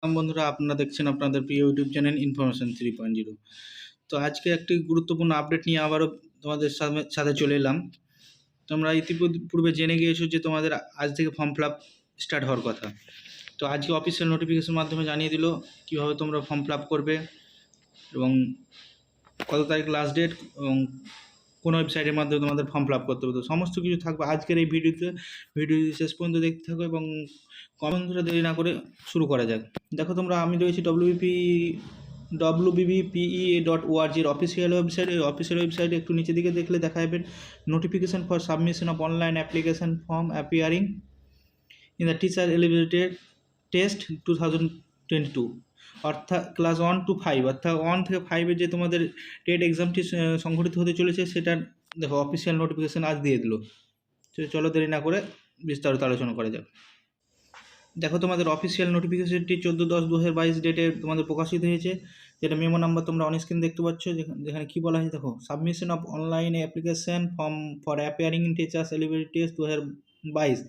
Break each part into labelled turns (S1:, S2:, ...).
S1: বন্ধুরা, আপনারা দেখছেন আপনাদের প্রিয় ইউটিউব চ্যানেল ইনফরমেশন 3.0। তো আজকে একটি গুরুত্বপূর্ণ আপডেট নিয়ে আবারও তোমাদের সাথে চলে এলাম। তোমরা ইতিপূর্বে জেনে গিয়েছো যে তোমাদের আজ থেকে ফর্ম ফিল আপ স্টার্ট হওয়ার কথা। তো আজকে অফিসিয়াল নোটিফিকেশন মাধ্যমে জানিয়ে দিল কীভাবে তোমরা ফর্ম ফিল আপ করবে এবং কত তারিখ লাস্ট ডেট এবং কোন ওয়েবসাইটের মাধ্যমে তোমাদের ফর্ম ফিল আপ করতে হবে। তো সমস্ত কিছু থাকবে আজকের এই ভিডিওতে। ভিডিও শেষ পর্যন্ত দেখতে থাকো এবং বন্ধুরা দেরি না করে শুরু করা যাক। দেখো তোমরা, আমি রয়েছি wbbpe.org এর অফিসিয়াল ওয়েবসাইট। এই অফিসিয়াল ওয়েবসাইটে একটু নিচে দিকে দেখলে দেখা যাবে notification for submission of online application form appearing in the teacher eligibility test 2022, অর্থাৎ ক্লাস 1 to 5, অর্থাৎ 1 থেকে 5-এর যে তোমাদের টেট এক্সামটি সংঘটিত হতে চলেছে সেটার দেখো অফিসিয়াল নোটিফিকেশান আজ দিয়ে দিল। চলো দেরি না করে বিস্তারিত আলোচনা করা যাক। দেখো তোমাদের অফিসিয়াল নোটিফিকেশনটি 14/10/2022 ডেটে তোমাদের প্রকাশিত হয়েছে, যেটা মেমো নাম্বার তোমরা অন স্ক্রিন দেখতে পাচ্ছ, যেখানে কী বলা হয়েছে দেখো, submission of online application form for appearing in teachers eligibility test 2022,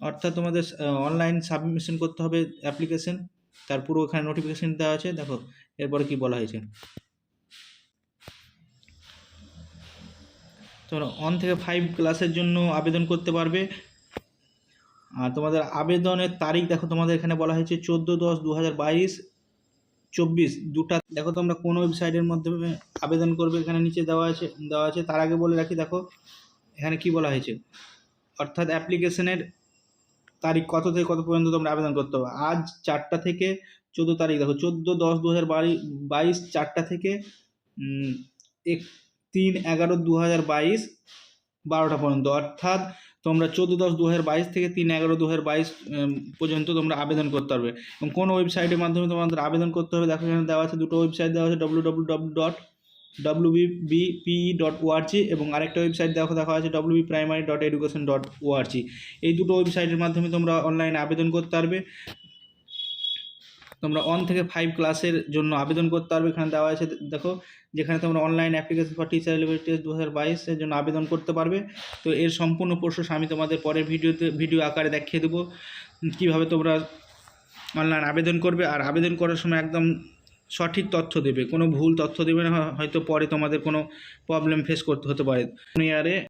S1: অর্থাৎ তোমাদের অনলাইন সাবমিশন করতে হবে অ্যাপ্লিকেশন। তার পুরো এখানে নোটিফিকেশন দেওয়া আছে। দেখো এরপরে কি বলা হয়েছে, তোমরা 1 থেকে 5 ক্লাসের জন্য আবেদন করতে পারবে। আর তোমাদের আবেদনের তারিখ দেখো, তোমাদের এখানে বলা হয়েছে 14/10/2022 24 দুটা। দেখো তোমরা কোন ওয়েবসাইটের মাধ্যমে আবেদন করবে এখানে নিচে দেওয়া আছে। তার আগে বলে রাখি, দেখো এখানে কি বলা হয়েছে, অর্থাৎ অ্যাপ্লিকেশনের তারিখ কত থেকে কত পর্যন্ত তোমরা আবেদন করতে হবে। আজ 4টা থেকে 14 তারিখ, দেখো 14/10/2022 4টা থেকে 3/11/2022 12টা পর্যন্ত, অর্থাৎ তোমরা 14/10/2022 থেকে 3/11/2022 পর্যন্ত তোমরা আবেদন করতে পারবে। এবং কোন ওয়েবসাইটের মাধ্যমে তোমাদের আবেদন করতে হবে দেখো এখানে দেওয়া আছে, দুটো ওয়েবসাইট দেওয়া আছে, www.wbpe.org এবং আরেকটা ওয়েবসাইট দেখা আছে wbprimary.education.org। এই দুটো ওয়েবসাইটের মাধ্যমে তোমরা অনলাইনে আবেদন করতে পারবে। তোমরা 1 থেকে 5 ক্লাসের জন্য আবেদন করতে পারবে। এখানে দেওয়া আছে দেখো, যেখানে তোমরা online application for teacher eligibility test 2022 জন্য আবেদন করতে পারবে। তো এর সম্পূর্ণ প্রসেস আমি তোমাদের পরের ভিডিও আকারে দেখিয়ে দেবো কীভাবে তোমরা অনলাইন আবেদন করবে। আর আবেদন করার সময় একদম সঠিক তথ্য দেবে, কোনো ভুল তথ্য দেবে না, হয়তো পরে তোমাদের কোনো প্রবলেম ফেস করতে হতে পারে। ইয়ারে